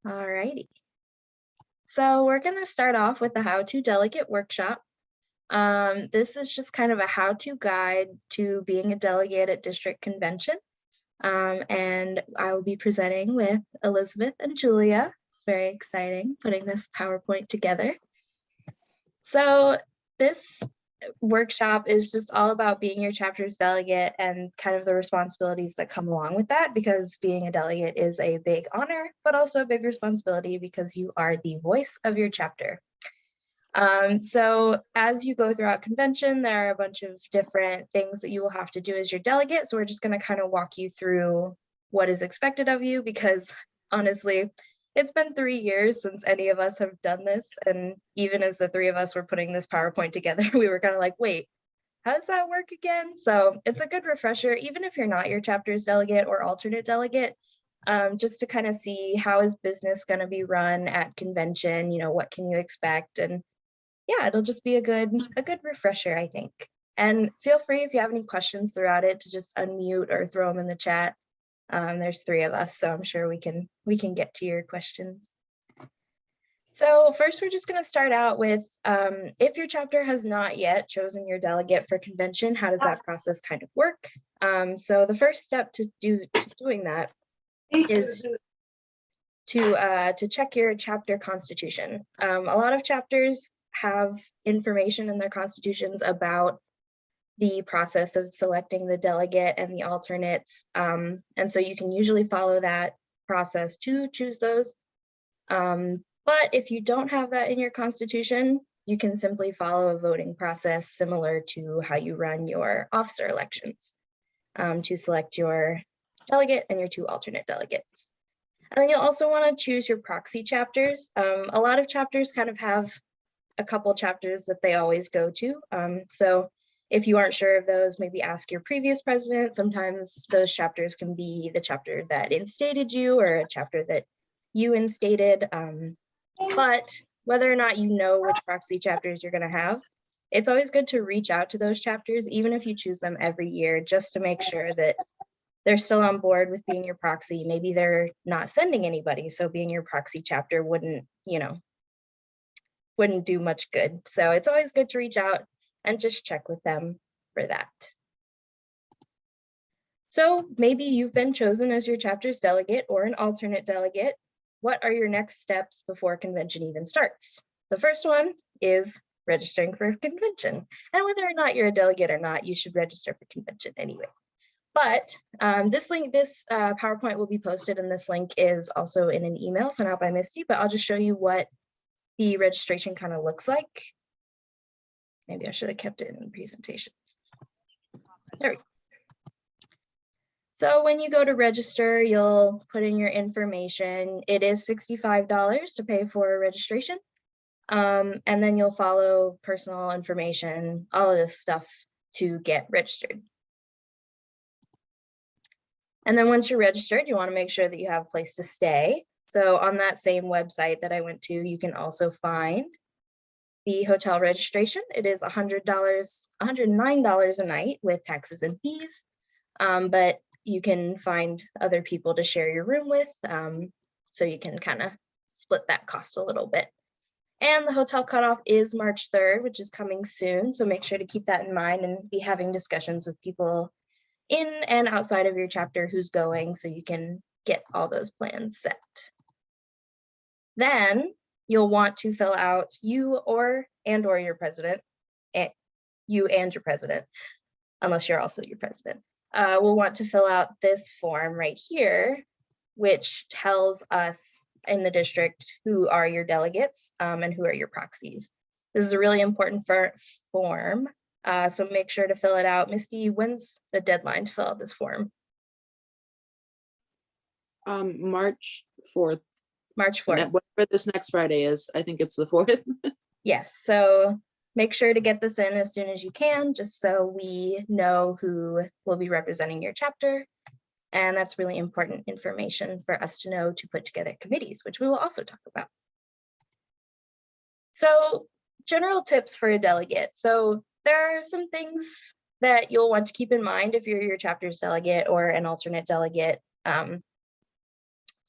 All righty. So we're going to start off with the How-To-Delegate Workshop. This is just kind of a how-to guide to being a delegate at district convention. And I will be presenting with Elizabeth and Julia. Very exciting, putting this PowerPoint together. So this workshop is just all about being your chapter's delegate and kind of the responsibilities that come along with that, because being a delegate is a big honor, but also a big responsibility because you are the voice of your chapter. So as you go throughout convention, there are a bunch of different things that you will have to do as your delegate. So we're just going to kind of walk you through what is expected of you, because honestly, it's been 3 years since any of us have done this. And even as the three of us were putting this PowerPoint together, we were kind of like, wait, how does that work again? So it's a good refresher, even if you're not your chapter's delegate or alternate delegate, just to kind of see how is business going to be run at convention, what can you expect? And yeah, it'll just be a good refresher, I think. And feel free, if you have any questions throughout it, to just unmute or throw them in the chat. There's 3 of us, so I'm sure we can get to your questions. So first, we're just going to start out with, if your chapter has not yet chosen your delegate for convention, how does that process kind of work? So the first step to doing that is to check your chapter constitution. A lot of chapters have information in their constitutions about the process of selecting the delegate and the alternates. And so you can usually follow that process to choose those. But if you don't have that in your constitution, you can simply follow a voting process similar to how you run your officer elections to select your delegate and your 2 alternate delegates. And then you'll also want to choose your proxy chapters. A lot of chapters kind of have a couple chapters that they always go to. So if you aren't sure of those, maybe ask your previous president. Sometimes those chapters can be the chapter that instated you or a chapter that you instated. But whether or not you know which proxy chapters you're going to have, it's always good to reach out to those chapters, even if you choose them every year, just to make sure that they're still on board with being your proxy. Maybe they're not sending anybody, so being your proxy chapter wouldn't do much good. So it's always good to reach out and just check with them for that. So maybe you've been chosen as your chapter's delegate or an alternate delegate. What are your next steps before convention even starts? The first one is registering for convention. And whether or not you're a delegate or not, you should register for convention anyway. But this PowerPoint will be posted, and this link is also in an email sent out by Misty, but I'll just show you what the registration kind of looks like. Maybe I should have kept it in the presentation. There we go. So when you go to register, you'll put in your information. It is $65 to pay for registration. And then you'll follow personal information, all of this stuff to get registered. And then once you're registered, you want to make sure that you have a place to stay. So on that same website that I went to, you can also find the hotel registration. It is $109 a night with taxes and fees, but you can find other people to share your room with, so you can kind of split that cost a little bit. And the hotel cutoff is March 3rd, which is coming soon, so make sure to keep that in mind and be having discussions with people in and outside of your chapter who's going, so you can get all those plans set. Then you'll want to fill out you and your president, unless you're also your president, will want to fill out this form right here, which tells us in the district who are your delegates and who are your proxies. This is a really important form, so make sure to fill it out. Misty, when's the deadline to fill out this form? March 4th. March 4th. Whatever this next Friday is, I think it's the 4th. Yes, so make sure to get this in as soon as you can, just so we know who will be representing your chapter. And that's really important information for us to know to put together committees, which we will also talk about. So general tips for a delegate. So there are some things that you'll want to keep in mind if you're your chapter's delegate or an alternate delegate.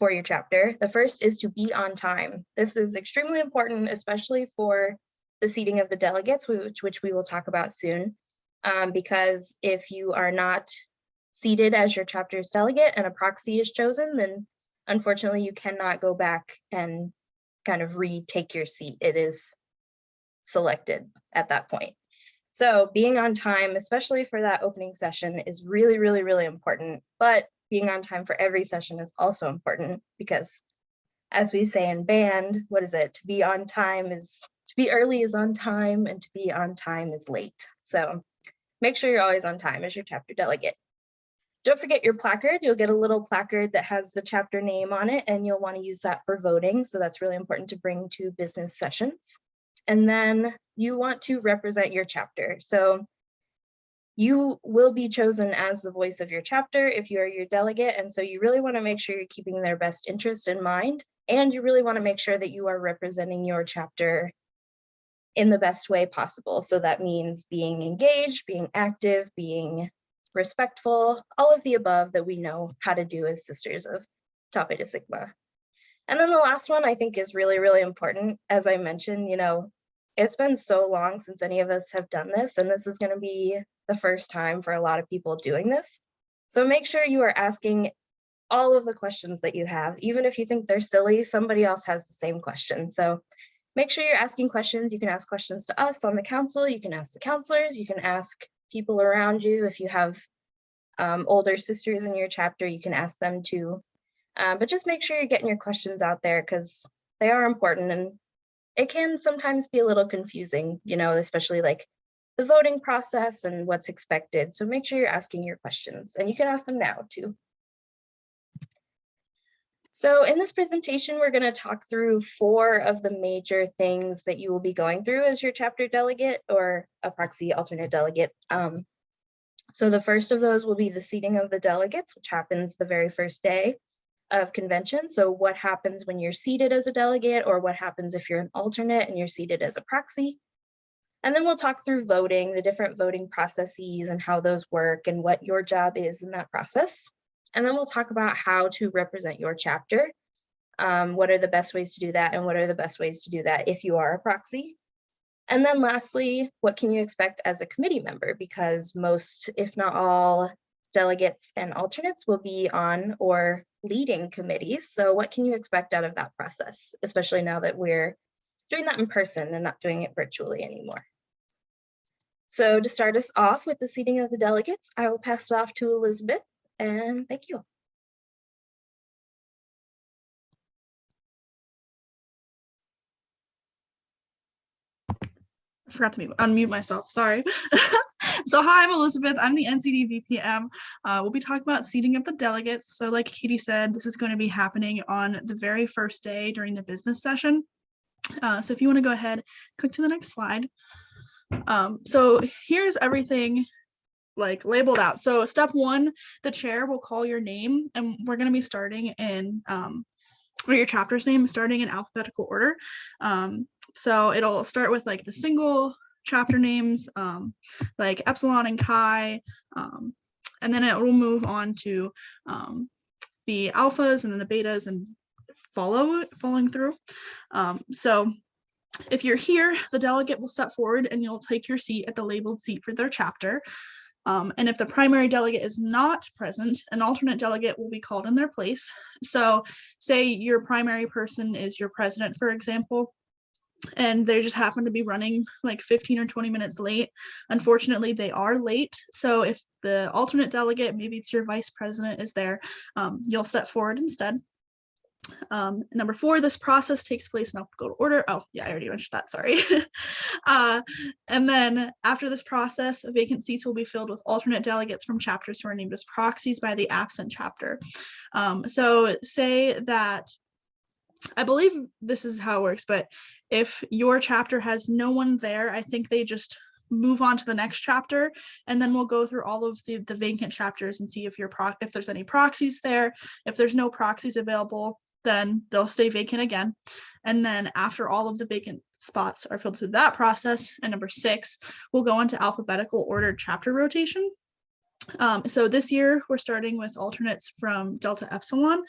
for your chapter. The first is to be on time. This is extremely important, especially for the seating of the delegates, which we will talk about soon, because if you are not seated as your chapter's delegate and a proxy is chosen, then unfortunately you cannot go back and kind of retake your seat. It is selected at that point. So being on time, especially for that opening session, is really, really, really important. But being on time for every session is also important because, as we say in band, what is it? To be on time is, to be early is on time, and to be on time is late. So make sure you're always on time as your chapter delegate. Don't forget your placard. You'll get a little placard that has the chapter name on it, and you'll want to use that for voting. So that's really important to bring to business sessions. And then you want to represent your chapter. So you will be chosen as the voice of your chapter if you are your delegate. And so you really want to make sure you're keeping their best interest in mind. And you really want to make sure that you are representing your chapter in the best way possible. So that means being engaged, being active, being respectful, all of the above that we know how to do as Sisters of Tau Beta Sigma. And then the last one I think is really, really important. As I mentioned, you know, it's been so long since any of us have done this, and this is going to be the first time for a lot of people doing this. So make sure you are asking all of the questions that you have. Even if you think they're silly, somebody else has the same question. So make sure you're asking questions. You can ask questions to us on the council. You can ask the counselors. You can ask people around you. If you have older sisters in your chapter, you can ask them too. But just make sure you're getting your questions out there because they are important, and it can sometimes be a little confusing, you know, especially like the voting process and what's expected. So make sure you're asking your questions, and you can ask them now too. So in this presentation, we're going to talk through 4 of the major things that you will be going through as your chapter delegate or a proxy alternate delegate. So the first of those will be the seating of the delegates, which happens the very first day of convention. So what happens when you're seated as a delegate, or what happens if you're an alternate and you're seated as a proxy. And then we'll talk through voting, the different voting processes and how those work and what your job is in that process. And then we'll talk about how to represent your chapter. What are the best ways to do that, and what are the best ways to do that if you are a proxy? And then lastly, what can you expect as a committee member? Because most, if not all, delegates and alternates will be on or leading committees. So what can you expect out of that process, especially now that we're doing that in person and not doing it virtually anymore? So to start us off with the seating of the delegates, I will pass it off to Elizabeth, and thank you. I forgot to unmute myself, sorry. So hi, I'm Elizabeth. I'm the NCD VPM. We'll be talking about seating of the delegates. So like Katie said, this is going to be happening on the very first day during the business session. So if you want to go ahead, click to the next slide. So here's everything like labeled out. So step 1, the chair will call your name, and we're going to be starting in or your chapter's name is starting in alphabetical order. So it'll start with like the single chapter names, like Epsilon and Chi, and then it will move on to the alphas and then the betas and following through. So if you're here, the delegate will step forward and you'll take your seat at the labeled seat for their chapter. And if the primary delegate is not present, an alternate delegate will be called in their place. So say your primary person is your president, for example, and they just happen to be running like 15 or 20 minutes late. Unfortunately, they are late. So if the alternate delegate, maybe it's your vice president, is there, you'll step forward instead. Number 4, this process takes place in alphabetical order. Oh yeah, I already mentioned that, sorry. And then after this process, vacant seats will be filled with alternate delegates from chapters who are named as proxies by the absent chapter. So say that, I believe this is how it works, but if your chapter has no one there, I think they just move on to the next chapter, and then we'll go through all of the vacant chapters and see if there's any proxies there. If there's no proxies available, then they'll stay vacant again. And then after all of the vacant spots are filled through that process, and number 6, we'll go into alphabetical ordered chapter rotation. So this year we're starting with alternates from Delta Epsilon.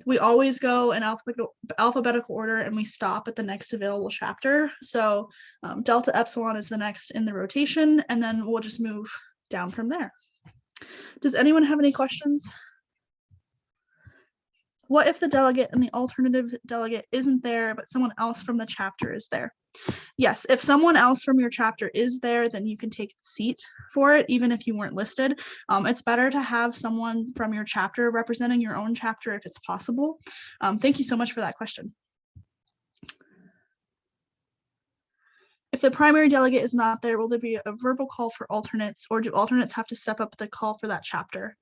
We always go in alphabetical order and we stop at the next available chapter. So Delta Epsilon is the next in the rotation, and then we'll just move down from there. Does anyone have any questions? What if the delegate and the alternative delegate isn't there, but someone else from the chapter is there? Yes, if someone else from your chapter is there, then you can take the seat for it, even if you weren't listed. It's better to have someone from your chapter representing your own chapter if it's possible. Thank you so much for that question. If the primary delegate is not there, will there be a verbal call for alternates, or do alternates have to step up the call for that chapter?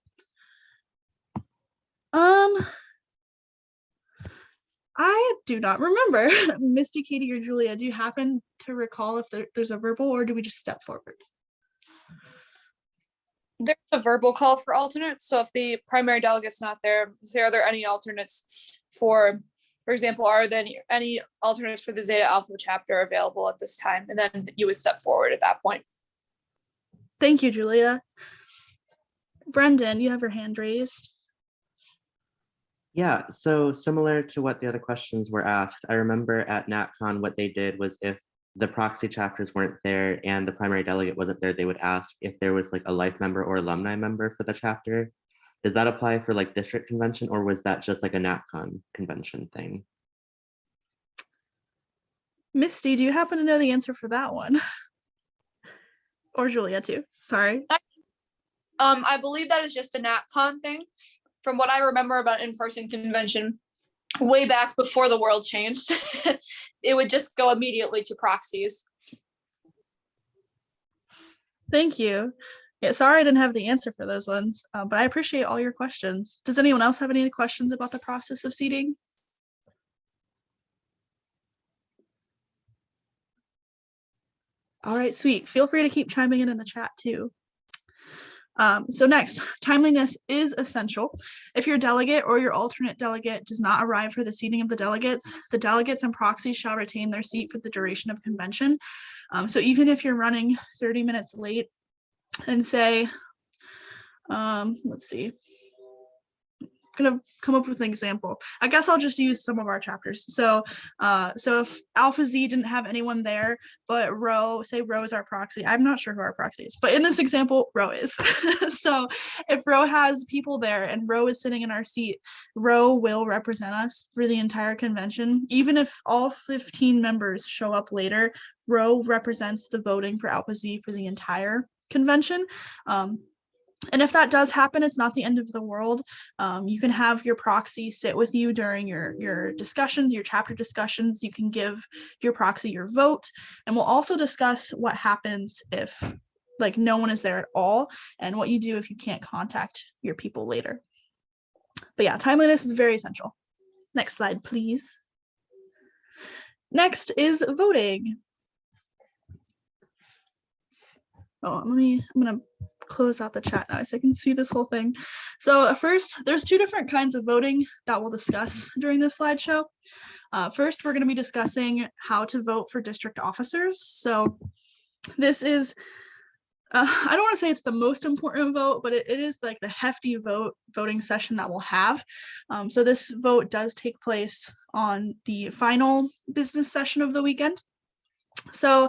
I do not remember. Misty, Katie, or Julia, do you happen to recall if there's a verbal, or do we just step forward? There's a verbal call for alternates. So if the primary delegate's not there, say, are there any alternates for example, are there any alternates for the Zeta Alpha chapter available at this time? And then you would step forward at that point. Thank you, Julia. Brendan, you have your hand raised. Yeah, so similar to what the other questions were asked, I remember at NatCon what they did was if the proxy chapters weren't there and the primary delegate wasn't there, they would ask if there was like a life member or alumni member for the chapter. Does that apply for like district convention, or was that just like a NatCon convention thing? Misty, do you happen to know the answer for that one? Or Julia too, sorry. I believe that is just a NatCon thing. From what I remember about in-person convention, way back before the world changed, it would just go immediately to proxies. Thank you. Yeah, sorry I didn't have the answer for those ones, but I appreciate all your questions. Does anyone else have any questions about the process of seating? All right, sweet. Feel free to keep chiming in the chat too. So next, timeliness is essential. If your delegate or your alternate delegate does not arrive for the seating of the delegates and proxies shall retain their seat for the duration of convention. So even if you're running 30 minutes late and say, let's see, I'm gonna come up with an example. I guess I'll just use some of our chapters. So if Alpha Z didn't have anyone there, but Rho, say Rho is our proxy. I'm not sure who our proxy is, but in this example, Rho is. So if Rho has people there and Rho is sitting in our seat, Rho will represent us for the entire convention. Even if all 15 members show up later, Rho represents the voting for Alpha Z for the entire convention. And if that does happen, it's not the end of the world. You can have your proxy sit with you during your discussions, your chapter discussions. You can give your proxy your vote. And we'll also discuss what happens if like no one is there at all and what you do if you can't contact your people later. But yeah, timeliness is very essential. Next slide, please. Next is voting. Oh, I'm gonna close out the chat now so I can see this whole thing. So first, there's two different kinds of voting that we'll discuss during this slideshow. First, we're going to be discussing how to vote for district officers. So this is, I don't want to say it's the most important vote, but it is like the hefty voting session that we'll have. So this vote does take place on the final business session of the weekend. So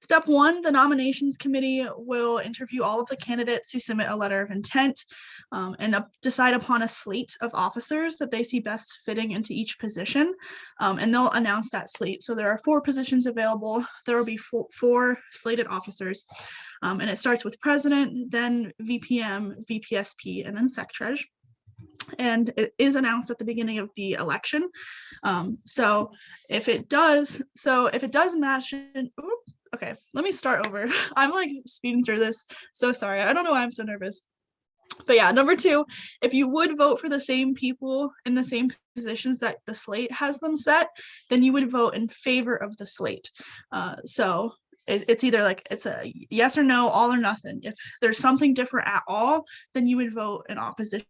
step one, the nominations committee will interview all of the candidates who submit a letter of intent and decide upon a slate of officers that they see best fitting into each position. And they'll announce that slate. So there are 4 positions available. There will be 4 slated officers. And it starts with president, then VPM, VPSP, and then SecTrej. And it is announced at the beginning of the election. So if it does match, okay, let me start over. I'm like speeding through this. So sorry. I don't know why I'm so nervous. But yeah, number 2, if you would vote for the same people in the same positions that the slate has them set, then you would vote in favor of the slate. So it's either like it's a yes or no, all or nothing. If there's something different at all, then you would vote in opposition.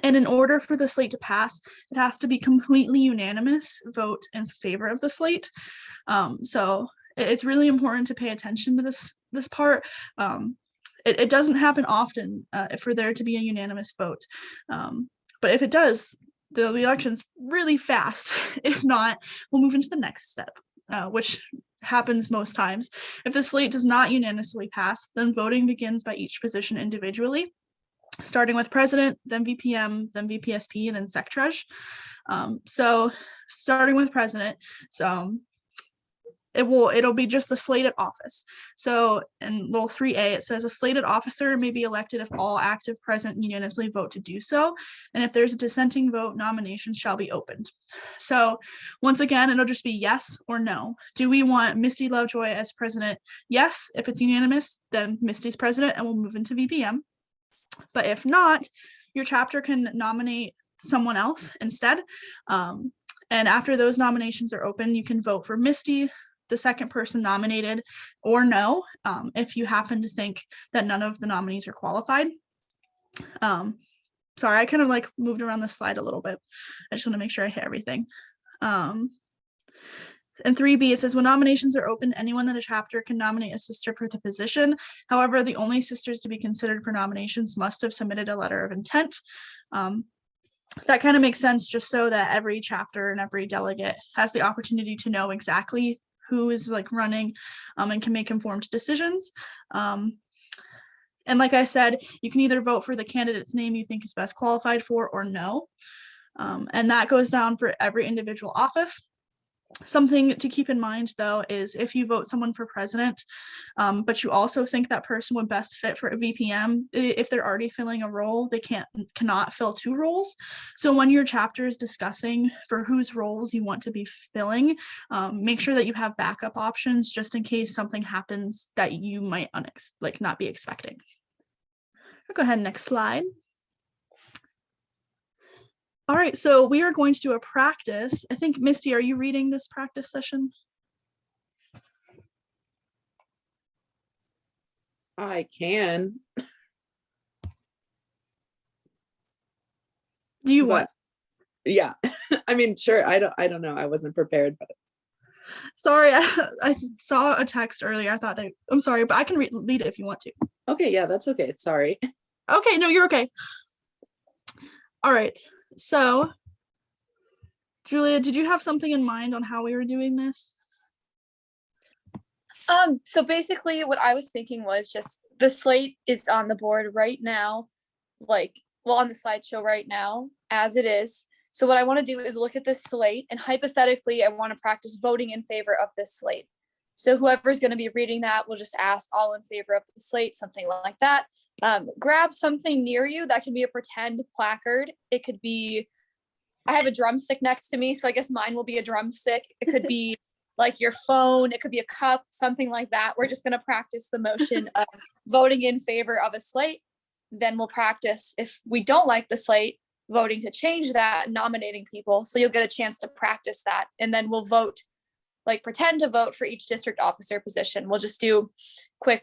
And in order for the slate to pass, it has to be completely unanimous vote in favor of the slate. So it's really important to pay attention to this part. it doesn't happen often for there to be a unanimous vote. But if it does, the election's really fast. If not, we'll move into the next step, which happens most times. If the slate does not unanimously pass, then voting begins by each position individually, starting with president, then VPM, then VPSP, and then secretary. So starting with president, so it'll be just the slated office. So in little 3A, it says a slated officer may be elected if all active present unanimously vote to do so. And if there's a dissenting vote, nominations shall be opened. So once again, it'll just be yes or no. Do we want Misty Lovejoy as president? Yes. If it's unanimous, then Misty's president and we'll move into VPM. But if not, your chapter can nominate someone else instead. And after those nominations are open, you can vote for Misty, the second person nominated, or no, if you happen to think that none of the nominees are qualified. Sorry, I kind of like moved around the slide a little bit. I just want to make sure I hit everything. In 3B, it says when nominations are open, anyone in a chapter can nominate a sister for the position. However, the only sisters to be considered for nominations must have submitted a letter of intent. That kind of makes sense, just so that every chapter and every delegate has the opportunity to know exactly who is like running and can make informed decisions. And like I said, you can either vote for the candidate's name you think is best qualified for or no. And that goes down for every individual office. Something to keep in mind, though, is if you vote someone for president, but you also think that person would best fit for a VPM, if they're already filling a role, they cannot fill 2 roles. So when your chapter is discussing for whose roles you want to be filling, make sure that you have backup options just in case something happens that you might not be expecting. I'll go ahead, next slide. All right, so we are going to do a practice. I think, Misty, are you reading this practice session? I can. Do you want? Yeah, I mean, sure. I don't know. I wasn't prepared, but Sorry, I saw a text earlier. I thought I'm sorry, but I can read it if you want to. okay, yeah, that's okay. Sorry. Okay, no, you're okay. All right, so Julia, did you have something in mind on how we were doing this? So basically what I was thinking was just the slate is on the board right now, on the slideshow right now as it is. So what I want to do is look at this slate, and hypothetically, I want to practice voting in favor of this slate. So whoever's going to be reading that will just ask all in favor of the slate, something like that. Grab something near you that can be a pretend placard. It could be, I have a drumstick next to me, so I guess mine will be a drumstick. It could be like your phone, it could be a cup, something like that. We're just going to practice the motion of voting in favor of a slate. Then we'll practice, if we don't like the slate, voting to change that, nominating people. So you'll get a chance to practice that. And then we'll vote, pretend to vote for each district officer position. We'll just do quick,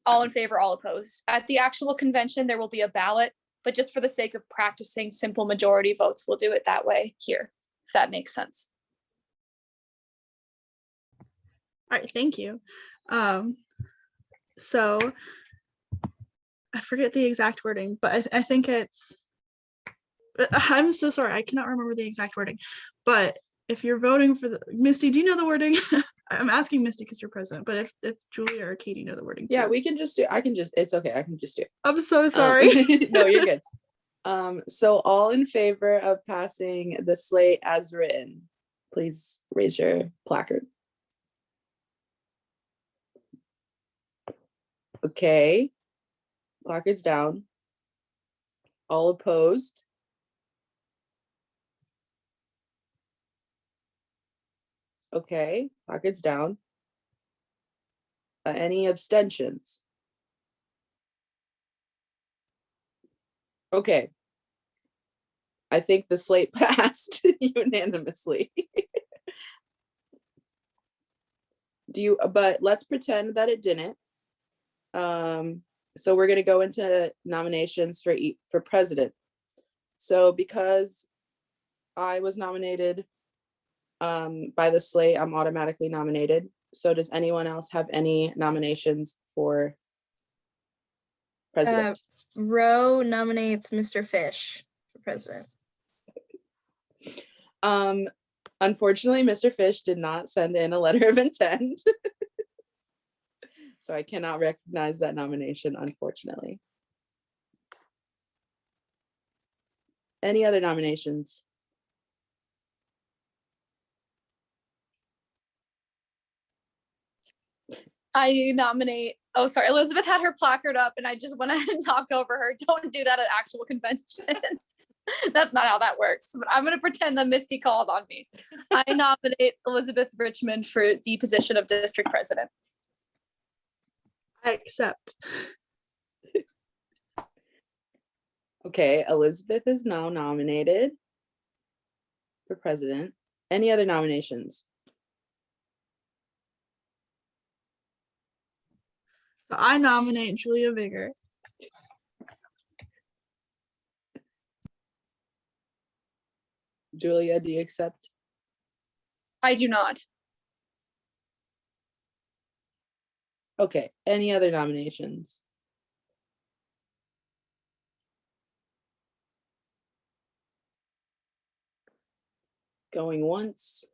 all in favor, all opposed. At the actual convention, there will be a ballot, but just for the sake of practicing simple majority votes, we'll do it that way here, if that makes sense. All right, thank you. So I forget the exact wording, but I think I'm so sorry, I cannot remember the exact wording, but if you're voting for Misty, do you know the wording? I'm asking Misty because you're president, but if Julia or Katie know the wording too. Yeah, it's okay. I can just do it. I'm so sorry. No, you're good. So all in favor of passing the slate as written, please raise your placard. Okay, placards down. All opposed? Okay, placards down. Any abstentions? Okay. I think the slate passed unanimously. But let's pretend that it didn't. So we're going to go into nominations for president. So because I was nominated by the slate, I'm automatically nominated. So does anyone else have any nominations for president. Roe nominates Mr. Fish for president. Unfortunately, Mr. Fish did not send in a letter of intent. So I cannot recognize that nomination, unfortunately. Any other nominations? I nominate, oh, sorry, Elizabeth had her placard up and I just went ahead and talked over her. Don't do that at actual convention. That's not how that works, but I'm going to pretend that Misty called on me. I nominate Elizabeth Richmond for the position of district president. I accept. Okay, Elizabeth is now nominated for president. Any other nominations? So I nominate Julia Vigor. Julia, do you accept? I do not. Okay, any other nominations? Going once.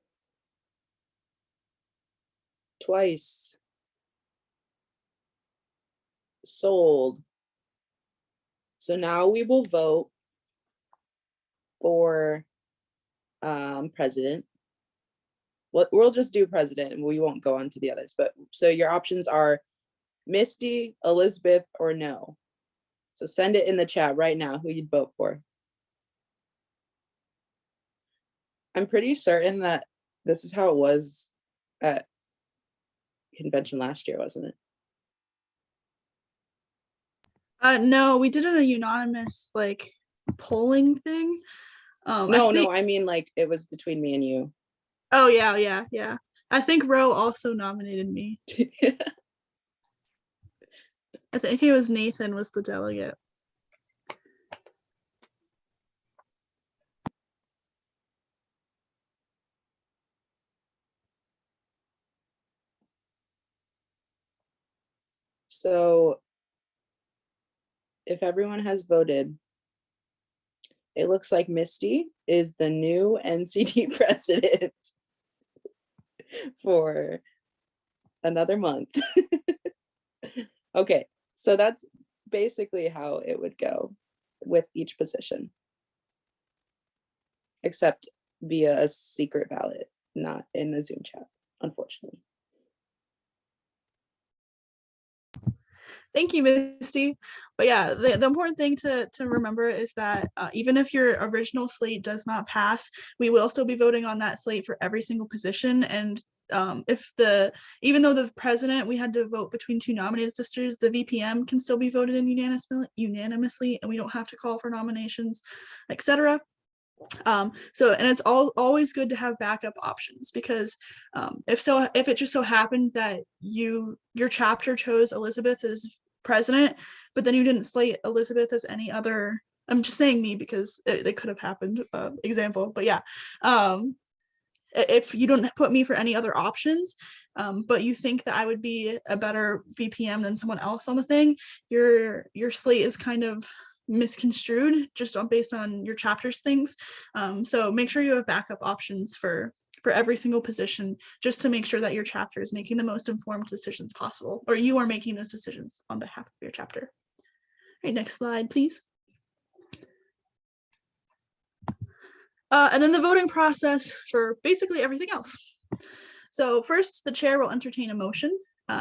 Twice. Sold. So now we will vote for president. We'll just do president and we won't go on to the others. But so your options are Misty, Elizabeth, or no. So send it in the chat right now who you'd vote for. I'm pretty certain that this is how it was at convention last year, wasn't it? No, we did it a unanimous like polling thing. No, I mean like it was between me and you. Oh yeah. I think Roe also nominated me. I think it was Nathan was the delegate. So if everyone has voted, it looks like Misty is the new NCD president for another month. Okay, so that's basically how it would go with each position, except via a secret ballot, not in a Zoom chat, unfortunately. Thank you, Misty. But yeah, the important thing to remember is that even if your original slate does not pass, we will still be voting on that slate for every single position. And even though the president, we had to vote between two nominated sisters, the VPM can still be voted in unanimously, and we don't have to call for nominations, etc. And it's always good to have backup options, because if it just so happened that your chapter chose Elizabeth as president, but then you didn't slate Elizabeth as any other, I'm just saying me because it could have happened, example, but yeah, if you don't put me for any other options, but you think that I would be a better VPM than someone else on the thing, your slate is kind of misconstrued just based on your chapter's things. So make sure you have backup options for every single position, just to make sure that your chapter is making the most informed decisions possible, or you are making those decisions on behalf of your chapter. All right, next slide, please. And then the voting process for basically everything else. So first, the chair will entertain a motion.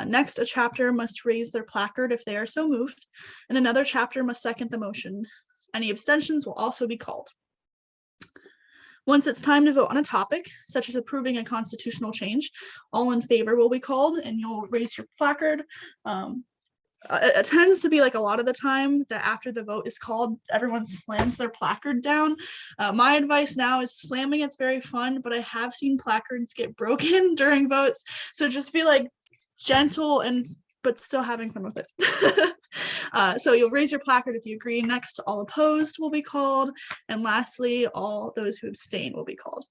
Next, a chapter must raise their placard if they are so moved, and another chapter must second the motion. Any abstentions will also be called. Once it's time to vote on a topic, such as approving a constitutional change, all in favor will be called, and you'll raise your placard. It tends to be like a lot of the time that after the vote is called, everyone slams their placard down. My advice now is slamming it's very fun, but I have seen placards get broken during votes. So just be like gentle but still having fun with it. So you'll raise your placard if you agree. Next, all opposed will be called. And lastly, all those who abstain will be called.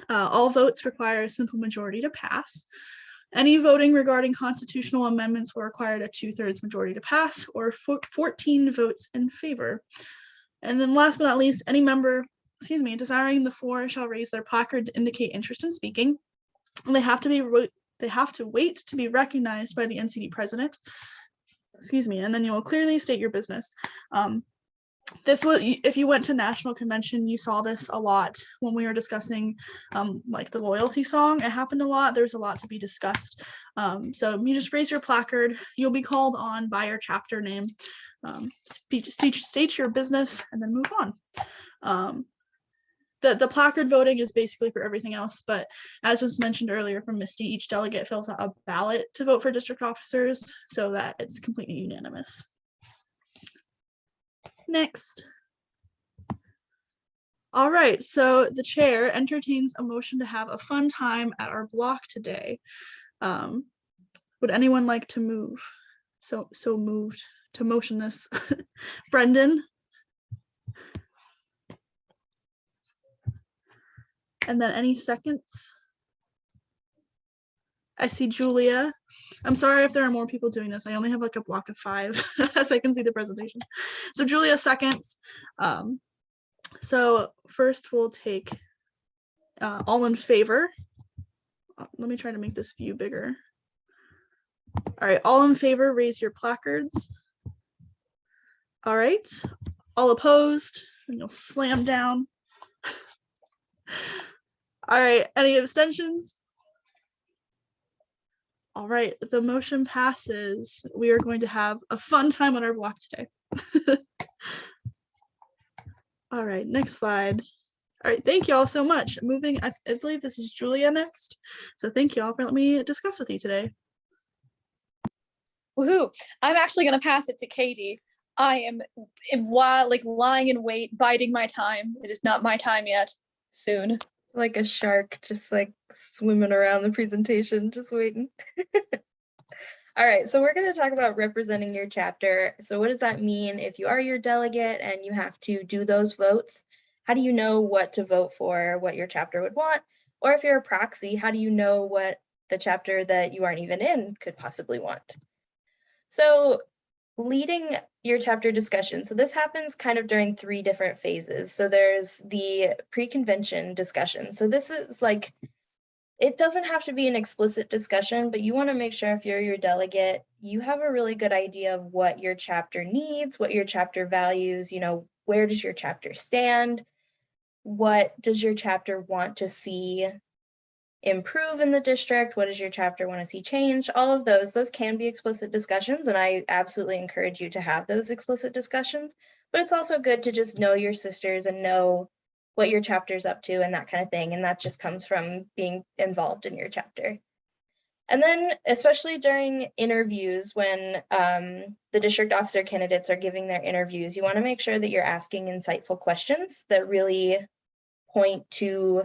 All votes require a simple majority to pass. Any voting regarding constitutional amendments will require a 2/3 majority to pass, or 14 votes in favor. And then last but not least, any member, desiring the floor shall raise their placard to indicate interest in speaking. And they have to wait to be recognized by the NCD president. And then you will clearly state your business. This was, if you went to national convention, you saw this a lot when we were discussing like the loyalty song. It happened a lot. There's a lot to be discussed. So you just raise your placard. You'll be called on by your chapter name. State your business and then move on. The placard voting is basically for everything else, but as was mentioned earlier from Misty, each delegate fills out a ballot to vote for district officers so that it's completely unanimous. Next. All right, so the chair entertains a motion to have a fun time at our block today. Would anyone like to move? So moved to motion this. Brendan. And then any seconds? I see Julia. I'm sorry if there are more people doing this. I only have like a block of 5 as I can see the presentation. So Julia seconds. So first we'll take all in favor. Let me try to make this view bigger. All right, all in favor, raise your placards. All right, all opposed, and you'll slam down. All right, any abstentions? All right, the motion passes. We are going to have a fun time on our block today. All right, next slide. All right, thank you all so much. Moving, I believe this is Julia next. So thank you all for letting me discuss with you today. Woohoo! I'm actually going to pass it to Katie. I am like lying in wait, biding my time. It is not my time yet. Soon. Like a shark, just like swimming around the presentation, just waiting. All right, so we're going to talk about representing your chapter. So what does that mean if you are your delegate and you have to do those votes? How do you know what to vote for, what your chapter would want? Or if you're a proxy, how do you know what the chapter that you aren't even in could possibly want? So leading your chapter discussion. So this happens kind of during 3 different phases. So there's the pre-convention discussion. So this is like, it doesn't have to be an explicit discussion, but you want to make sure if you're your delegate, you have a really good idea of what your chapter needs, what your chapter values, you know, where does your chapter stand? What does your chapter want to see improve in the district? What does your chapter want to see change? All of those can be explicit discussions, and I absolutely encourage you to have those explicit discussions, but it's also good to just know your sisters and know what your chapter's up to and that kind of thing, and that just comes from being involved in your chapter. And then especially during interviews, when the district officer candidates are giving their interviews, you want to make sure that you're asking insightful questions that really point to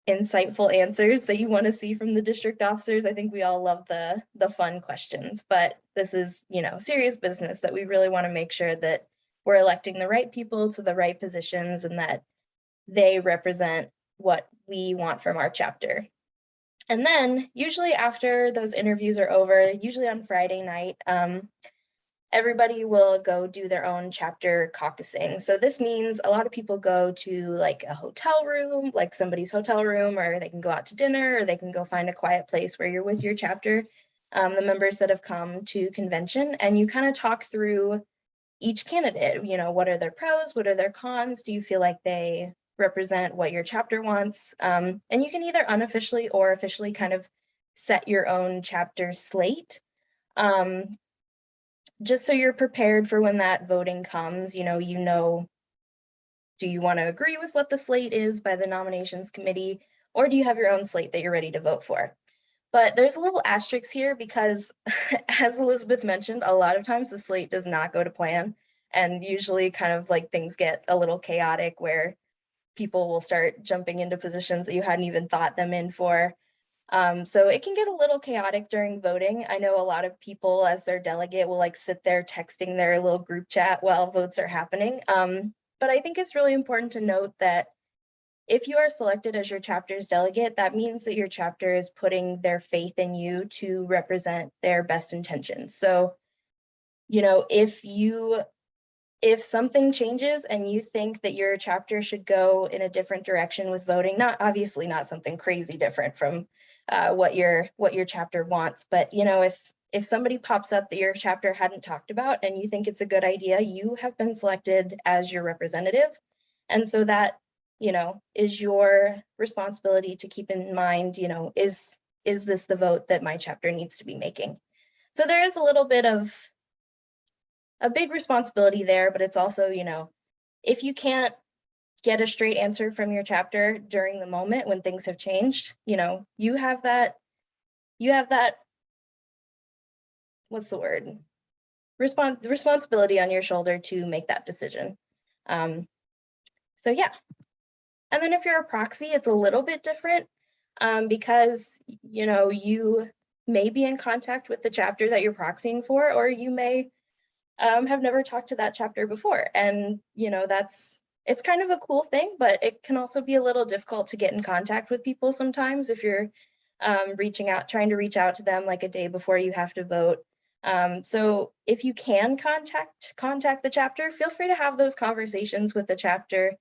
insightful answers that you want to see from the district officers. I think we all love the fun questions, but this is, you know, serious business that we really want to make sure that we're electing the right people to the right positions and that they represent what we want from our chapter. And then usually after those interviews are over, usually on Friday night, everybody will go do their own chapter caucusing. So this means a lot of people go to like a hotel room, like somebody's hotel room, or they can go out to dinner, or they can go find a quiet place where you're with your chapter, the members that have come to convention, and you kind of talk through each candidate. You know, what are their pros? What are their cons? Do you feel like they represent what your chapter wants? And you can either unofficially or officially kind of set your own chapter slate. Just so you're prepared for when that voting comes, you know, do you want to agree with what the slate is by the nominations committee, or do you have your own slate that you're ready to vote for? But there's a little asterisk here because, as Elizabeth mentioned, a lot of times the slate does not go to plan, and usually kind of like things get a little chaotic where people will start jumping into positions that you hadn't even thought them in for. So it can get a little chaotic during voting. I know a lot of people as their delegate will like sit there texting their little group chat while votes are happening. But I think it's really important to note that if you are selected as your chapter's delegate, that means that your chapter is putting their faith in you to represent their best intentions. So, you know, if something changes and you think that your chapter should go in a different direction with voting, not obviously not something crazy different from what your chapter wants, but you know, if somebody pops up that your chapter hadn't talked about and you think it's a good idea, you have been selected as your representative. And so that, you know, is your responsibility to keep in mind, you know, is this the vote that my chapter needs to be making? So there is a little bit of a big responsibility there, but it's also, you know, if you can't get a straight answer from your chapter during the moment when things have changed, you know, you have that, what's the word? Responsibility on your shoulder to make that decision. So yeah. And then if you're a proxy, it's a little bit different because, you know, you may be in contact with the chapter that you're proxying for, or you may have never talked to that chapter before. And, you know, it's kind of a cool thing, but it can also be a little difficult to get in contact with people sometimes if you're trying to reach out to them like a day before you have to vote. So if you can contact the chapter, feel free to have those conversations with the chapter,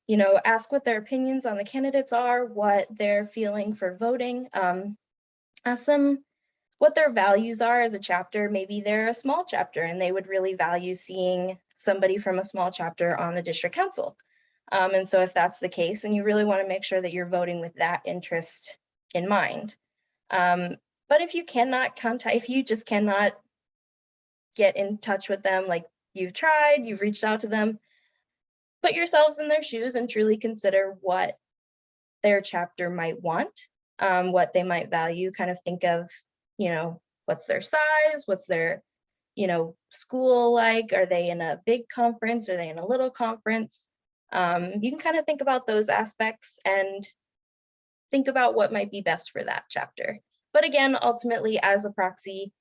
you know, ask what their opinions on the candidates are, what they're feeling for voting, ask them what their values are as a chapter. Maybe they're a small chapter and they would really value seeing somebody from a small chapter on the district council. And so if that's the case, then you really want to make sure that you're voting with that interest in mind. But if you just cannot get in touch with them, like you've tried, you've reached out to them, put yourselves in their shoes and truly consider what their chapter might want, what they might value, kind of think of, you know, what's their size, what's their, you know, school like, are they in a big conference, are they in a little conference? You can kind of think about those aspects and think about what might be best for that chapter. But again, ultimately as a proxy,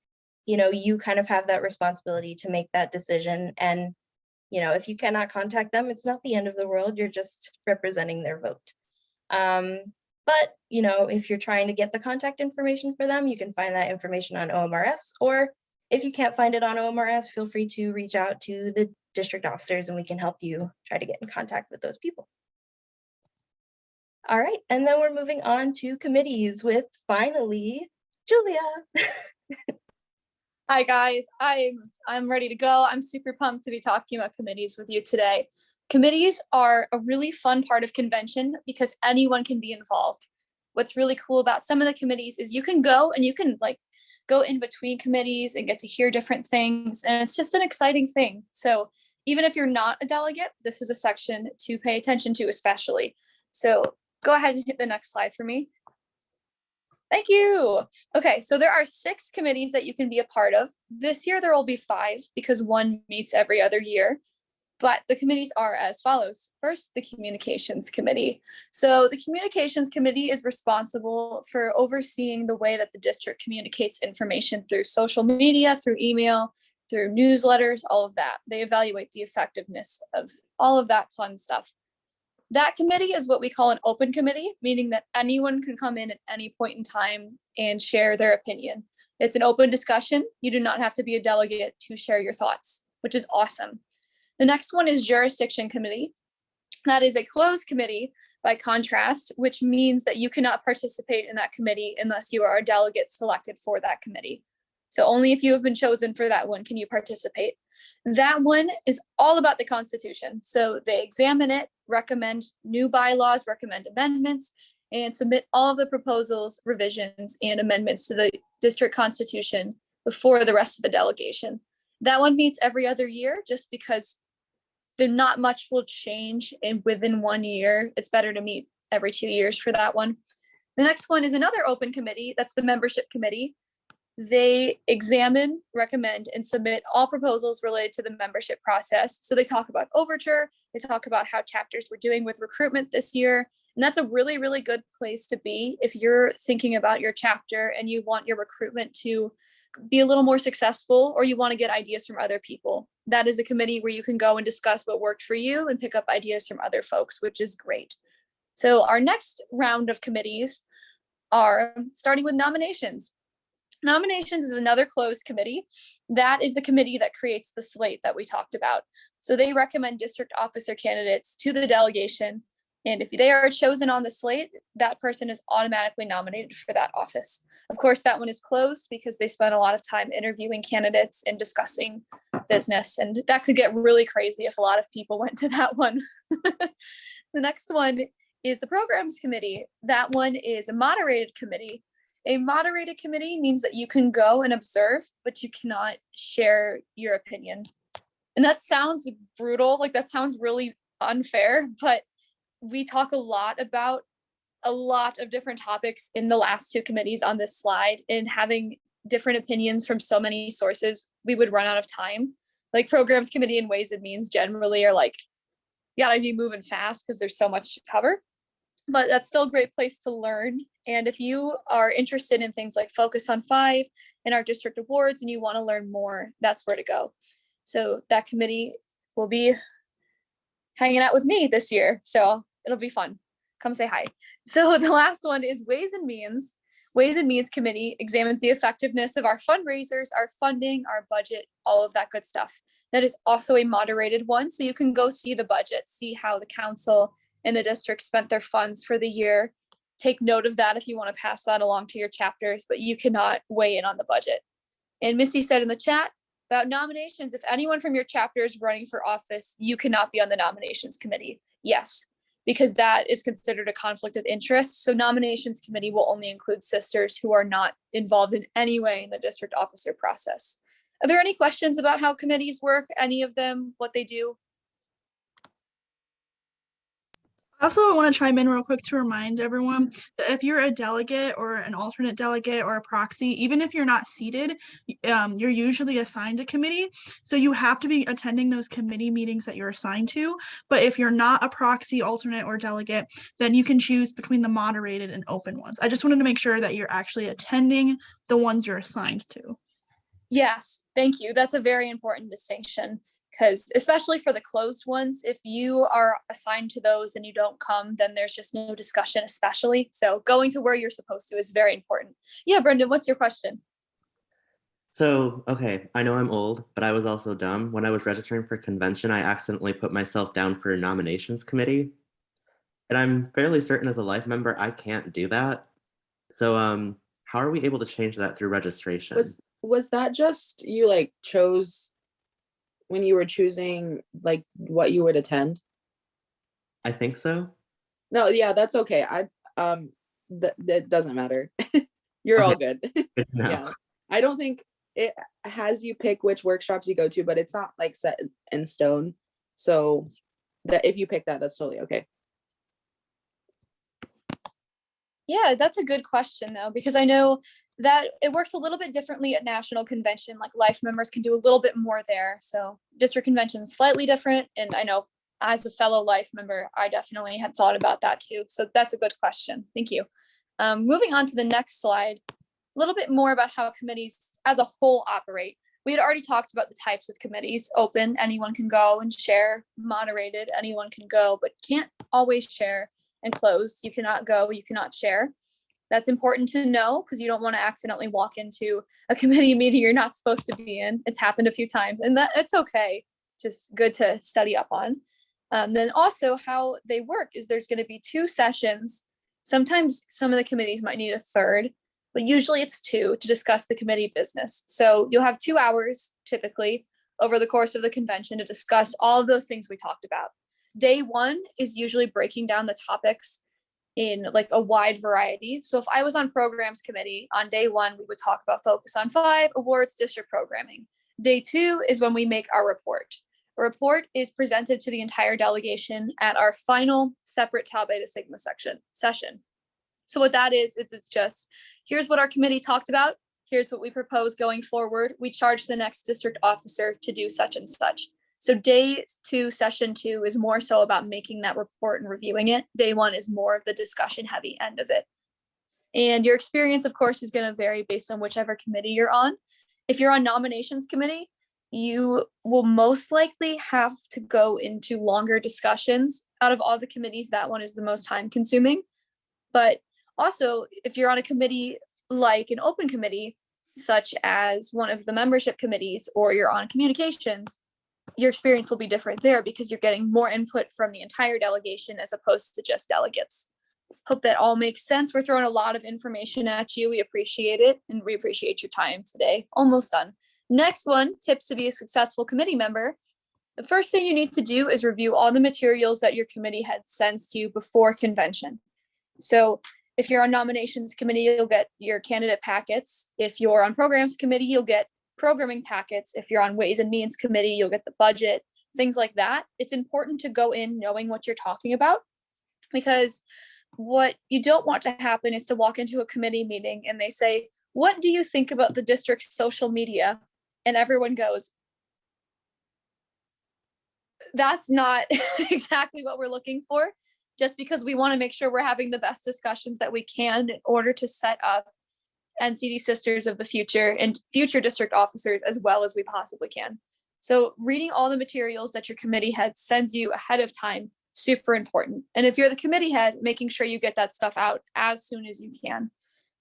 you know, you kind of have that responsibility to make that decision. And, you know, if you cannot contact them, it's not the end of the world, you're just representing their vote. But, you know, if you're trying to get the contact information for them, you can find that information on OMRS, or if you can't find it on OMRS, feel free to reach out to the district officers and we can help you try to get in contact with those people. All right, and then we're moving on to committees with finally Julia. Hi guys, I'm ready to go. I'm super pumped to be talking about committees with you today. Committees are a really fun part of convention because anyone can be involved. What's really cool about some of the committees is you can go and you can like go in between committees and get to hear different things, and it's just an exciting thing. So even if you're not a delegate, this is a section to pay attention to especially. So go ahead and hit the next slide for me. Thank you. Okay, so there are 6 committees that you can be a part of. This year there will be 5 because one meets every other year. But the committees are as follows. First, the Communications Committee. So the Communications Committee is responsible for overseeing the way that the district communicates information through social media, through email, through newsletters, all of that. They evaluate the effectiveness of all of that fun stuff. That committee is what we call an open committee, meaning that anyone can come in at any point in time and share their opinion. It's an open discussion. You do not have to be a delegate to share your thoughts, which is awesome. The next one is Jurisdiction Committee. That is a closed committee by contrast, which means that you cannot participate in that committee unless you are a delegate selected for that committee. So only if you have been chosen for that one can you participate. That one is all about the Constitution. So they examine it, recommend new bylaws, recommend amendments, and submit all of the proposals, revisions, and amendments to the district constitution before the rest of the delegation. That one meets every other year just because not much will change within 1 year. It's better to meet every 2 years for that one. The next one is another open committee. That's the Membership Committee. They examine, recommend, and submit all proposals related to the membership process. So they talk about overture, they talk about how chapters were doing with recruitment this year. And that's a really, really good place to be if you're thinking about your chapter and you want your recruitment to be a little more successful, or you want to get ideas from other people. That is a committee where you can go and discuss what worked for you and pick up ideas from other folks, which is great. So our next round of committees are starting with nominations. Nominations is another closed committee. That is the committee that creates the slate that we talked about. So they recommend district officer candidates to the delegation. And if they are chosen on the slate, that person is automatically nominated for that office. Of course, that one is closed because they spend a lot of time interviewing candidates and discussing business. And that could get really crazy if a lot of people went to that one. The next one is the programs committee. That one is a moderated committee. A moderated committee means that you can go and observe, but you cannot share your opinion. And that sounds brutal, like that sounds really unfair, but we talk a lot about a lot of different topics in the last two committees on this slide, and having different opinions from so many sources, we would run out of time. Like programs committee and ways and means generally are like, you gotta be moving fast because there's so much to cover. But that's still a great place to learn. And if you are interested in things like Focus on 5 and our district awards and you want to learn more, that's where to go. So that committee will be hanging out with me this year. So it'll be fun. Come say hi. So the last one is Ways and Means. Ways and Means Committee examines the effectiveness of our fundraisers, our funding, our budget, all of that good stuff. That is also a moderated one. So you can go see the budget, see how the council and the district spent their funds for the year. Take note of that if you want to pass that along to your chapters, but you cannot weigh in on the budget. And Misty said in the chat about nominations, if anyone from your chapter is running for office, you cannot be on the nominations committee. Yes, because that is considered a conflict of interest. So nominations committee will only include sisters who are not involved in any way in the district officer process. Are there any questions about how committees work? Any of them, what they do? I also want to chime in real quick to remind everyone that if you're a delegate or an alternate delegate or a proxy, even if you're not seated, you're usually assigned a committee. So you have to be attending those committee meetings that you're assigned to. But if you're not a proxy, alternate, or delegate, then you can choose between the moderated and open ones. I just wanted to make sure that you're actually attending the ones you're assigned to. Yes, thank you. That's a very important distinction. Because especially for the closed ones, if you are assigned to those and you don't come, then there's just no discussion, especially. So going to where you're supposed to is very important. Yeah, Brendan, what's your question? So, okay, I know I'm old, but I was also dumb. When I was registering for convention, I accidentally put myself down for a nominations committee. And I'm fairly certain as a life member, I can't do that. So, how are we able to change that through registration? Was that just you like chose when you were choosing like what you would attend? I think so. No, yeah, that's okay. That doesn't matter. You're all good. Good to know. Yeah. I don't think it has you pick which workshops you go to, but it's not like set in stone. So that if you pick that, that's totally okay. Yeah, that's a good question though, because I know that it works a little bit differently at national convention. Like life members can do a little bit more there. So district convention is slightly different. And I know as a fellow life member, I definitely had thought about that too. So that's a good question. Thank you. Moving on to the next slide, a little bit more about how committees as a whole operate. We had already talked about the types of committees: open, anyone can go and share; moderated, anyone can go but can't always share; and closed, you cannot go, you cannot share. That's important to know because you don't want to accidentally walk into a committee meeting you're not supposed to be in. It's happened a few times, and that it's okay. Just good to study up on. Then also how they work is there's going to be 2 sessions. Sometimes some of the committees might need a third, but usually it's 2 to discuss the committee business. So you'll have 2 hours typically over the course of the convention to discuss all of those things we talked about. Day 1 is usually breaking down the topics in like a wide variety. So if I was on programs committee, on day 1, we would talk about Focus on 5, awards, district programming. Day 2 is when we make our report. A report is presented to the entire delegation at our final separate Tau Beta Sigma session. So what that is, it's just, here's what our committee talked about. Here's what we propose going forward. We charge the next district officer to do such and such. So day 2, session 2 is more so about making that report and reviewing it. Day 1 is more of the discussion heavy end of it. And your experience, of course, is going to vary based on whichever committee you're on. If you're on nominations committee, you will most likely have to go into longer discussions. Out of all the committees, that one is the most time consuming. But also, if you're on a committee like an open committee, such as one of the membership committees, or you're on communications, your experience will be different there because you're getting more input from the entire delegation as opposed to just delegates. Hope that all makes sense. We're throwing a lot of information at you. We appreciate it, and we appreciate your time today. Almost done. Next one, tips to be a successful committee member. The first thing you need to do is review all the materials that your committee has sent to you before convention. So if you're on nominations committee, you'll get your candidate packets. If you're on programs committee, you'll get programming packets. If you're on ways and means committee, you'll get the budget, things like that. It's important to go in knowing what you're talking about, because what you don't want to happen is to walk into a committee meeting and they say, what do you think about the district's social media? And everyone goes, that's not exactly what we're looking for, just because we want to make sure we're having the best discussions that we can in order to set up NCD sisters of the future and future district officers as well as we possibly can. So reading all the materials that your committee head sends you ahead of time, super important. And if you're the committee head, making sure you get that stuff out as soon as you can.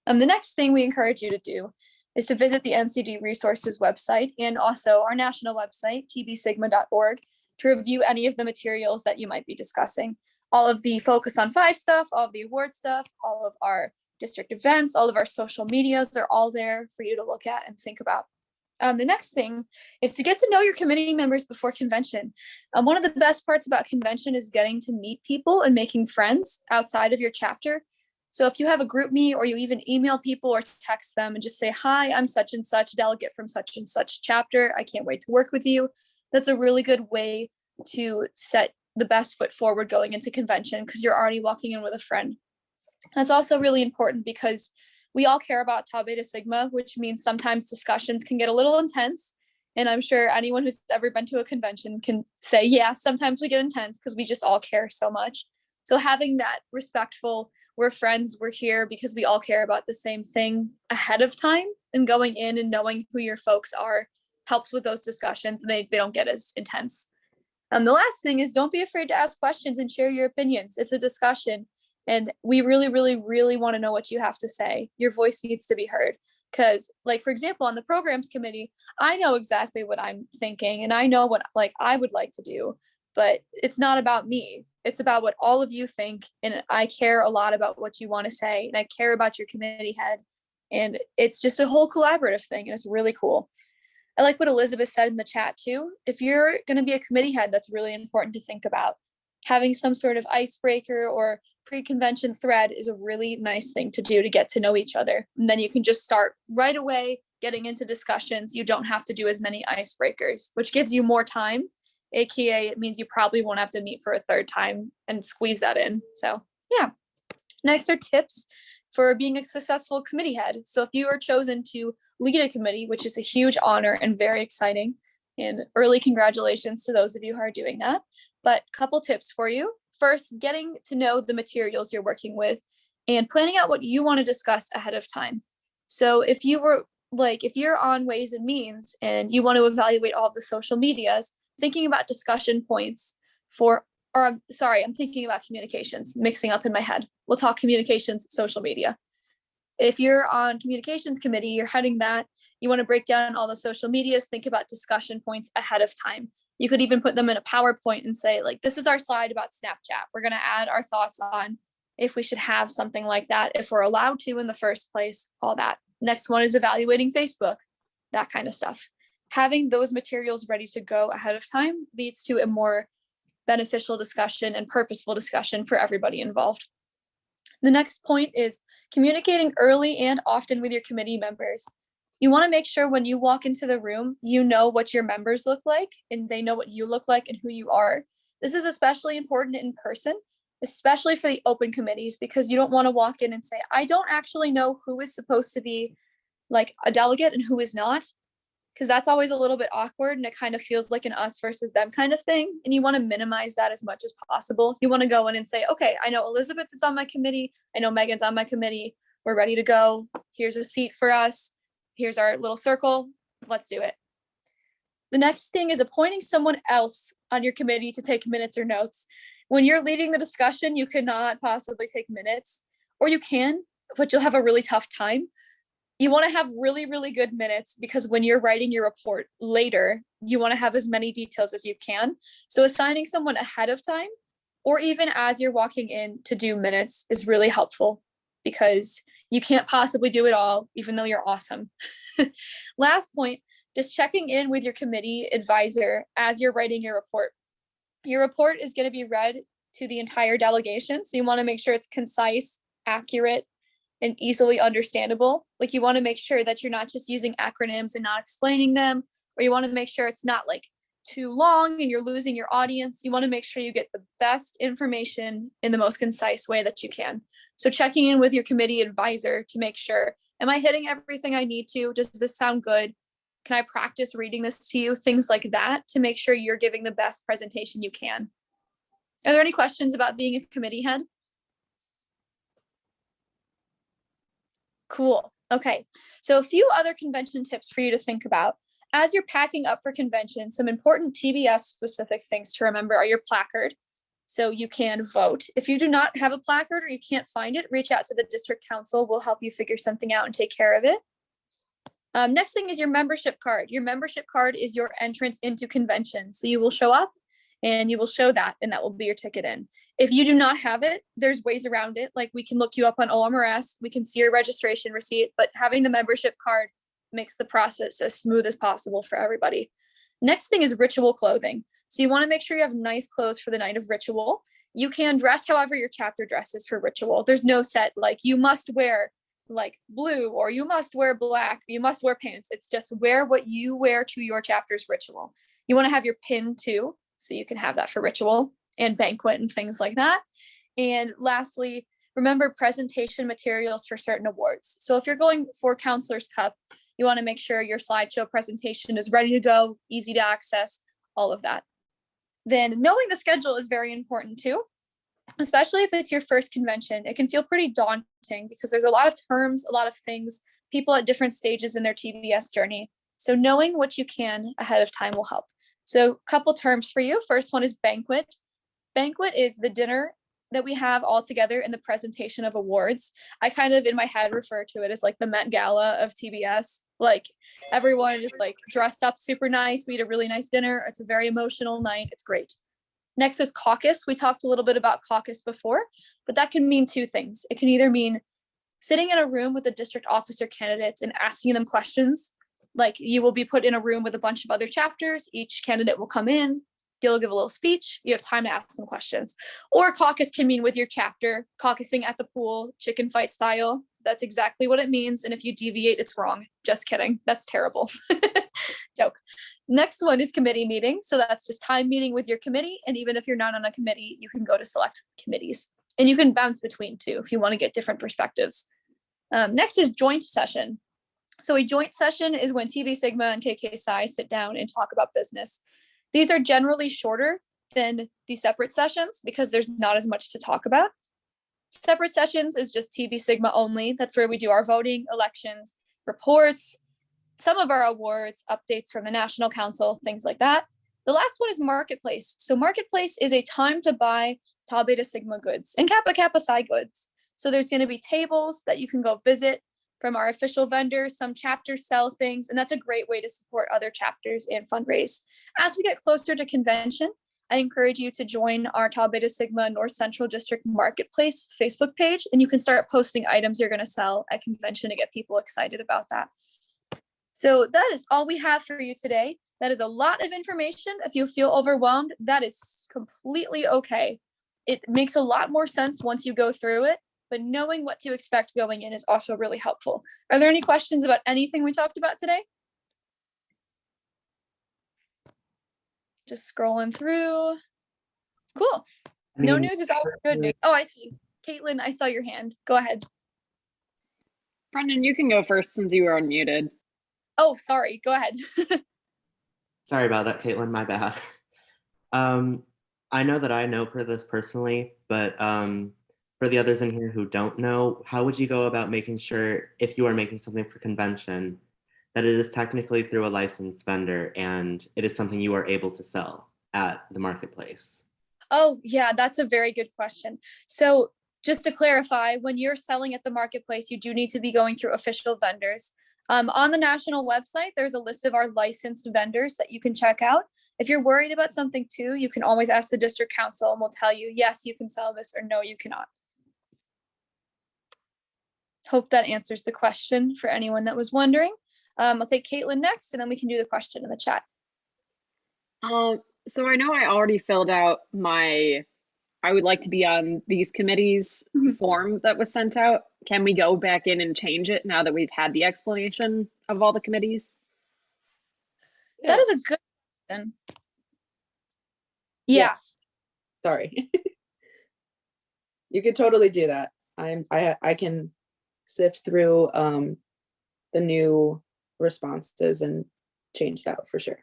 The next thing we encourage you to do is to visit the NCD resources website and also our national website, tbsigma.org, to review any of the materials that you might be discussing. All of the Focus on 5 stuff, all of the award stuff, all of our district events, all of our social medias, they're all there for you to look at and think about. The next thing is to get to know your committee members before convention. One of the best parts about convention is getting to meet people and making friends outside of your chapter. So if you have a group meet, or you even email people or text them and just say, hi, I'm such and such delegate from such and such chapter, I can't wait to work with you. That's a really good way to set the best foot forward going into convention, because you're already walking in with a friend. That's also really important because we all care about Tau Beta Sigma, which means sometimes discussions can get a little intense. And I'm sure anyone who's ever been to a convention can say, yeah, sometimes we get intense because we just all care so much. So having that respectful, we're friends, we're here because we all care about the same thing ahead of time, and going in and knowing who your folks are helps with those discussions, and they don't get as intense. The last thing is, don't be afraid to ask questions and share your opinions. It's a discussion, and we really, really, really want to know what you have to say. Your voice needs to be heard. Because, like, for example, on the programs committee, I know exactly what I'm thinking, and I know what I would like to do, but it's not about me. It's about what all of you think, and I care a lot about what you want to say, and I care about your committee head, and it's just a whole collaborative thing, and it's really cool. I like what Elizabeth said in the chat too. If you're going to be a committee head, that's really important to think about. Having some sort of icebreaker or pre-convention thread is a really nice thing to do to get to know each other. And then you can just start right away getting into discussions. You don't have to do as many icebreakers, which gives you more time. AKA, it means you probably won't have to meet for a third time and squeeze that in. So yeah. Next are tips for being a successful committee head. So if you are chosen to lead a committee, which is a huge honor and very exciting, and early congratulations to those of you who are doing that. But a couple tips for you. First, getting to know the materials you're working with and planning out what you want to discuss ahead of time. So if you're on ways and means and you want to evaluate all of the social medias, thinking about discussion points I'm thinking about communications, mixing up in my head. We'll talk communications, social media. If you're on communications committee, you're heading that, you want to break down all the social medias, think about discussion points ahead of time. You could even put them in a PowerPoint and say, like, this is our slide about Snapchat. We're going to add our thoughts on if we should have something like that, if we're allowed to in the first place, all that. Next one is evaluating Facebook, that kind of stuff. Having those materials ready to go ahead of time leads to a more beneficial discussion and purposeful discussion for everybody involved. The next point is communicating early and often with your committee members. You want to make sure when you walk into the room, you know what your members look like and they know what you look like and who you are. This is especially important in person, especially for the open committees, because you don't want to walk in and say, I don't actually know who is supposed to be like a delegate and who is not, because that's always a little bit awkward and it kind of feels like an us versus them kind of thing. And you want to minimize that as much as possible. You want to go in and say, okay, I know Elizabeth is on my committee. I know Megan's on my committee. We're ready to go. Here's a seat for us. Here's our little circle. Let's do it. The next thing is appointing someone else on your committee to take minutes or notes. When you're leading the discussion, you cannot possibly take minutes, or you can, but you'll have a really tough time. You want to have really, really good minutes because when you're writing your report later, you want to have as many details as you can. So assigning someone ahead of time, or even as you're walking in to do minutes, is really helpful because you can't possibly do it all, even though you're awesome. Last point, just checking in with your committee advisor as you're writing your report. Your report is going to be read to the entire delegation, so you want to make sure it's concise, accurate, and easily understandable. Like, you want to make sure that you're not just using acronyms and not explaining them, or you want to make sure it's not like too long and you're losing your audience. You want to make sure you get the best information in the most concise way that you can. So checking in with your committee advisor to make sure, am I hitting everything I need to? Does this sound good? Can I practice reading this to you? Things like that to make sure you're giving the best presentation you can. Are there any questions about being a committee head? Cool. Okay. So a few other convention tips for you to think about. As you're packing up for convention, some important TBS specific things to remember are your placard. So you can vote. If you do not have a placard or you can't find it, reach out to the district council. We'll help you figure something out and take care of it. Next thing is your membership card. Your membership card is your entrance into convention. So you will show up and you will show that, and that will be your ticket in. If you do not have it, there's ways around it. Like, we can look you up on OMRS, we can see your registration receipt, but having the membership card makes the process as smooth as possible for everybody. Next thing is ritual clothing. So you want to make sure you have nice clothes for the night of ritual. You can dress however your chapter dresses for ritual. There's no set, like, you must wear like blue, or you must wear black, you must wear pants. It's just wear what you wear to your chapter's ritual. You want to have your pin too, so you can have that for ritual and banquet and things like that. And lastly, remember presentation materials for certain awards. So if you're going for Counselor's Cup, you want to make sure your slideshow presentation is ready to go, easy to access, all of that. Then knowing the schedule is very important too, especially if it's your first convention. It can feel pretty daunting because there's a lot of terms, a lot of things, people at different stages in their TBS journey. So knowing what you can ahead of time will help. So a couple terms for you. First one is banquet. Banquet is the dinner that we have all together in the presentation of awards. I kind of in my head refer to it as like the Met Gala of TBS. Like, everyone is like dressed up super nice. We eat a really nice dinner. It's a very emotional night. It's great. Next is caucus. We talked a little bit about caucus before, but that can mean two things. It can either mean sitting in a room with the district officer candidates and asking them questions. Like, you will be put in a room with a bunch of other chapters. Each candidate will come in, you'll give a little speech. You have time to ask them questions. Or caucus can mean with your chapter, caucusing at the pool, chicken fight style. That's exactly what it means. And if you deviate, it's wrong. Just kidding. That's terrible. Joke. Next one is committee meeting. So that's just time meeting with your committee. And even if you're not on a committee, you can go to select committees. And you can bounce between too if you want to get different perspectives. Next is joint session. So a joint session is when TV Sigma and KK Psi sit down and talk about business. These are generally shorter than the separate sessions because there's not as much to talk about. Separate sessions is just TV Sigma only. That's where we do our voting, elections, reports, some of our awards, updates from the National Council, things like that. The last one is Marketplace. So Marketplace is a time to buy Tau Beta Sigma goods and Kappa Kappa Psi goods. So there's going to be tables that you can go visit from our official vendors. Some chapters sell things, and that's a great way to support other chapters and fundraise. As we get closer to convention, I encourage you to join our Tau Beta Sigma North Central District Marketplace Facebook page, and you can start posting items you're going to sell at convention to get people excited about that. So that is all we have for you today. That is a lot of information. If you feel overwhelmed, that is completely okay. It makes a lot more sense once you go through it, but knowing what to expect going in is also really helpful. Are there any questions about anything we talked about today? Just scrolling through. Cool. No news is always good news. Oh, I see. Caitlin, I saw your hand. Go ahead. Brendan, you can go first since you were unmuted. Oh, sorry. Go ahead. Sorry about that, Caitlin, my bad. I know that I know for this personally, but for the others in here who don't know, how would you go about making sure if you are making something for convention that it is technically through a licensed vendor and it is something you are able to sell at the marketplace? Oh, yeah, that's a very good question. So just to clarify, when you're selling at the marketplace, you do need to be going through official vendors. On the national website, there's a list of our licensed vendors that you can check out. If you're worried about something too, you can always ask the district council and we'll tell you, yes, you can sell this, or no, you cannot. Hope that answers the question for anyone that was wondering. I'll take Caitlin next, and then we can do the question in the chat. So I know I already filled out my I would like to be on these committees form that was sent out. Can we go back in and change it now that we've had the explanation of all the committees? That is a good question. Yeah. Yes. Sorry. You could totally do that. I can sift through the new responses and change it out for sure.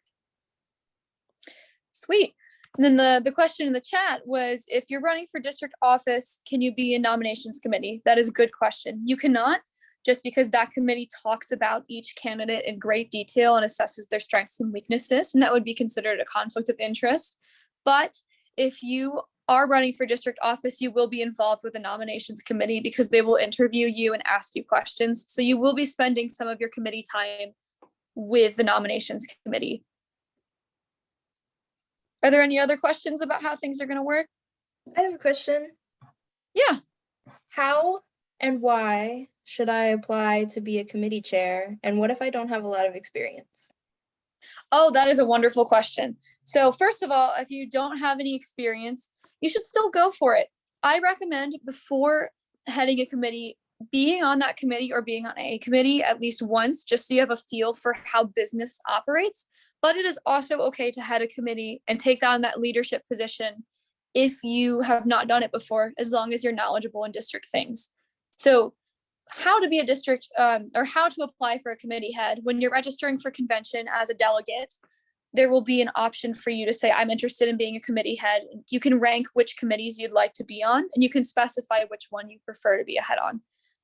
Sweet. And then the question in the chat was, if you're running for district office, can you be in nominations committee? That is a good question. You cannot, just because that committee talks about each candidate in great detail and assesses their strengths and weaknesses, and that would be considered a conflict of interest. But if you are running for district office, you will be involved with the nominations committee because they will interview you and ask you questions. So you will be spending some of your committee time with the nominations committee. Are there any other questions about how things are going to work? I have a question. Yeah. How and why should I apply to be a committee chair? And what if I don't have a lot of experience? Oh, that is a wonderful question. So first of all, if you don't have any experience, you should still go for it. I recommend before heading a committee, being on that committee or being on a committee at least once, just so you have a feel for how business operates. But it is also okay to head a committee and take on that leadership position if you have not done it before, as long as you're knowledgeable in district things. So how to be a district or how to apply for a committee head: when you're registering for convention as a delegate, there will be an option for you to say, I'm interested in being a committee head. You can rank which committees you'd like to be on, and you can specify which one you prefer to be a head on.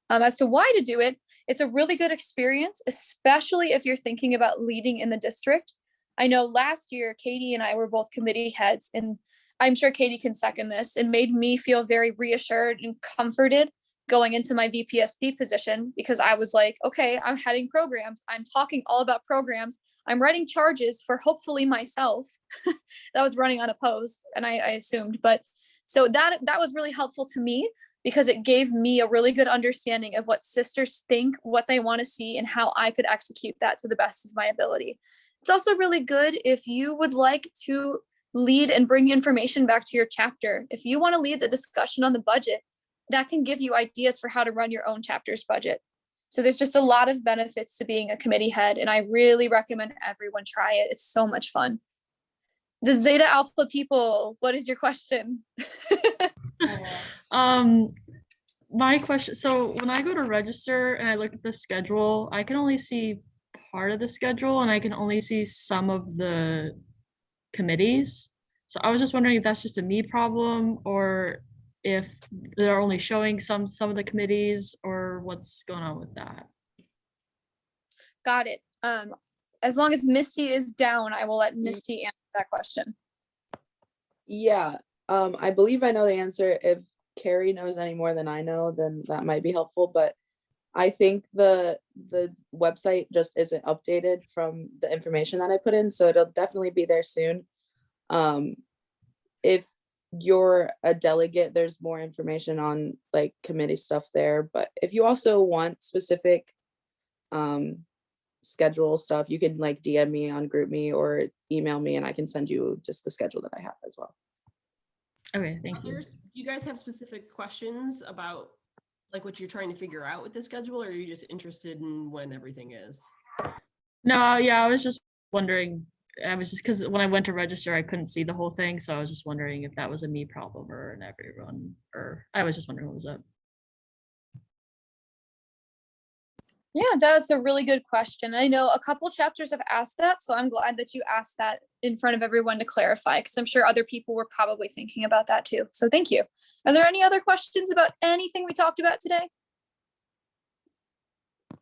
As to why to do it, it's a really good experience, especially if you're thinking about leading in the district. I know last year, Katie and I were both committee heads, and I'm sure Katie can second this. It made me feel very reassured and comforted going into my VPSP position, because I was like, okay, I'm heading programs. I'm talking all about programs. I'm writing charges for hopefully myself that was running unopposed, and I assumed. But so that was really helpful to me, because it gave me a really good understanding of what sisters think, what they want to see, and how I could execute that to the best of my ability. It's also really good if you would like to lead and bring information back to your chapter. If you want to lead the discussion on the budget, that can give you ideas for how to run your own chapter's budget. So there's just a lot of benefits to being a committee head, and I really recommend everyone try it. It's so much fun. The Zeta Alpha people, what is your question? My question, so when I go to register and I look at the schedule, I can only see part of the schedule and I can only see some of the committees. So I was just wondering if that's just a me problem, or if they're only showing some of the committees, or what's going on with that. Got it. As long as Misty is down, I will let Misty answer that question. Yeah, I believe I know the answer. If Carrie knows any more than I know, then that might be helpful. But I think the website just isn't updated from the information that I put in, so it'll definitely be there soon. If you're a delegate, there's more information on like committee stuff there. But if you also want specific schedule stuff, you can like DM me on GroupMe or email me, and I can send you just the schedule that I have as well. Okay, thank you. Do you guys have specific questions about like what you're trying to figure out with the schedule, or are you just interested in when everything is? No, yeah, I was just wondering. I was just, because when I went to register, I couldn't see the whole thing, so I was just wondering if that was a me problem or an everyone, or I was just wondering what was up. Yeah, that's a really good question. I know a couple chapters have asked that, so I'm glad that you asked that in front of everyone to clarify, because I'm sure other people were probably thinking about that too. So thank you. Are there any other questions about anything we talked about today?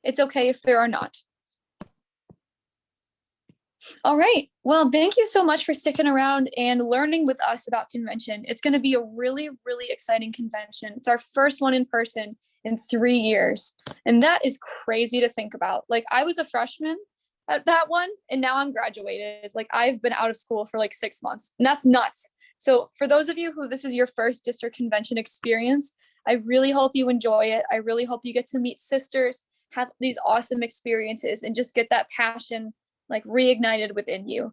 It's okay if there are not. All right. Well, thank you so much for sticking around and learning with us about convention. It's going to be a really, really exciting convention. It's our first one in person in 3 years. And that is crazy to think about. Like, I was a freshman at that one, and now I'm graduated. Like, I've been out of school for like 6 months, and that's nuts. So for those of you who this is your first district convention experience, I really hope you enjoy it. I really hope you get to meet sisters, have these awesome experiences, and just get that passion like reignited within you.